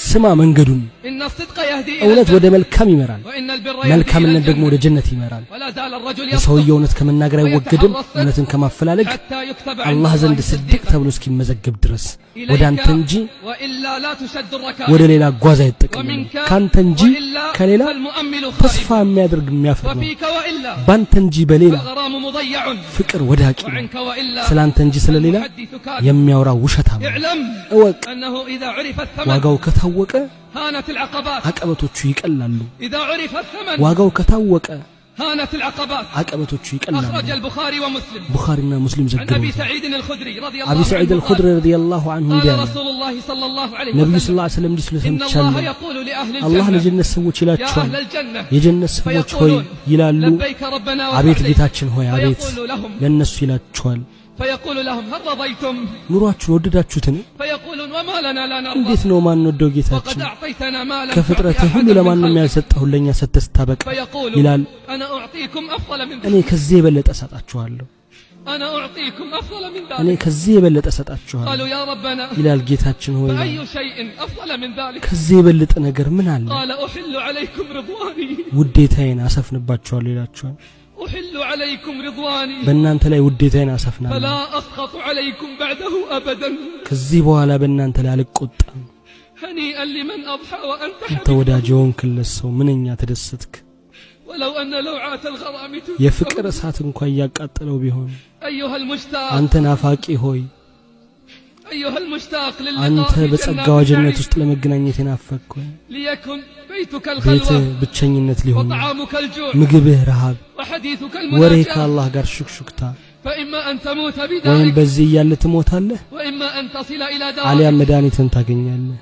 ስማ መንገዱን እውነት ወደ መልካም ይመራል መልካምነት ደግሞ ወደ ጀነት ይመራል የሰውየው እውነት ከመናገር አይወገድም እውነትን ከማፈላለግ አላህ ዘንድ ስድቅ ተብሎ እስኪመዘገብ ድረስ ወደ አንተ እንጂ ወደ ሌላ ጓዝ አይጠቀምም ካንተ እንጂ ከሌላ ተስፋ የሚያደርግ የሚያፈር ነው ባንተ እንጂ በሌላ ፍቅር ወዳቂ ስላንተ እንጂ ስለሌላ የሚያወራ ውሸታም እወቅ ዋጋው ከታወቀ አቀበቶቹ ይቀላሉ ዋጋው ከታወቀ عقبتوቹ ይቀላሉ ቡኻሪና ሙስሊም ዘገቡ አቡ ሰዒድ አልኹድሪ ረዲየላሁ ዐንሁ ነብዩ ሰለላሁ ዐለይሂ ወሰለም ዲስለሰምቻለሁ አላህ ለጀነት ሰዎች ይላቸዋል የጀነት ሰዎች ሆይ ይላሉ አቤት ጌታችን ሆይ አቤት ለነሱ ይላቸዋል فيقول لهم هل رضيتم ኑሯችሁን ወደዳችሁትን فيقولون وما لنا لا نرضى እንዴት ነው ማን ወደው ጌታችን ከፍጥረትህ ሁሉ ለማንም ያልሰጠው ለኛ ሰተስታበቅ ይላል انا اعطيكم افضل من እኔ ከዚህ የበለጠ ሰጣችኋለሁ انا اعطيكم افضل من ذلك እኔ ከዚህ የበለጠ ሰጣችኋለሁ قالوا يا ربنا ይላል ጌታችን ሆይ اي شيء افضل من ذلك ከዚህ የበለጠ ነገር ምን አለ قال احل عليكم رضواني ውዴታዬን አሰፍንባችኋለሁ ይላችኋል احل عليكم رضواني በእናንተ ላይ ውዴታዬን አሰፍናለሁ فلا اسخط عليكم بعده ابدا ከዚህ በኋላ በእናንተ ላይ አልቆጣም هنيئا لمن اضحى وانت አንተ ወዳጅውን ክለሰው ምንኛ ተደሰትክ ولو ان لوعات الغرام የፍቅር እሳት እንኳን ያቃጠለው ቢሆን ايها المشتاق አንተ ናፋቂ ሆይ ايها المشتاق للقاء አንተ በጸጋው ጀነት ውስጥ ለመገናኘት የናፈቅክ ليكن بيتك الخلوة ብቸኝነት ሊሆን وطعامك الجوع ምግብህ ረሃብ وحديثك ወሬ المناجاة ከአላህ ጋር ሽክሽክታ فإما أن تموت ወይም بدارك በዚህ ያለ ትሞታለህ وإما أن تصل إلى አሊያ دارك መድኃኒትን ታገኛለህ